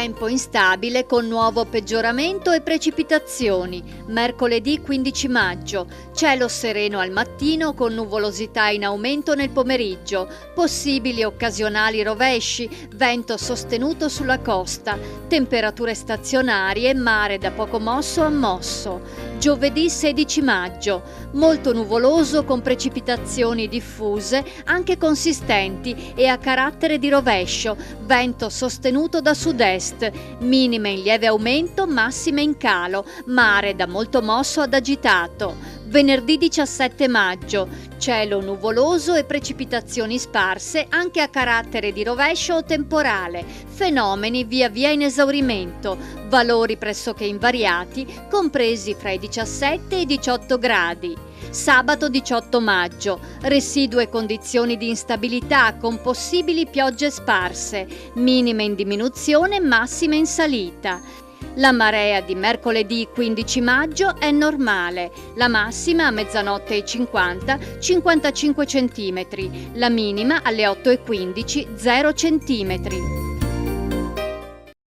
Tempo instabile con nuovo peggioramento e precipitazioni. Mercoledì 15 maggio. Cielo sereno al mattino con nuvolosità in aumento nel pomeriggio. Possibili occasionali rovesci, vento sostenuto sulla costa. Temperature stazionarie, mare da poco mosso a mosso. Giovedì 16 maggio. Molto nuvoloso con precipitazioni diffuse, anche consistenti e a carattere di rovescio. Vento sostenuto da sud-est, minime in lieve aumento, massime in calo, mare da molto mosso ad agitato. Venerdì 17 maggio, cielo nuvoloso e precipitazioni sparse anche a carattere di rovescio o temporale, fenomeni via via in esaurimento, valori pressoché invariati, compresi fra i 17 e i 18 gradi. Sabato 18 maggio, residue condizioni di instabilità con possibili piogge sparse, minime in diminuzione, massime in salita. La marea di mercoledì 15 maggio è normale, la massima a mezzanotte e 50, 55 cm, la minima alle 8:15, 0 cm.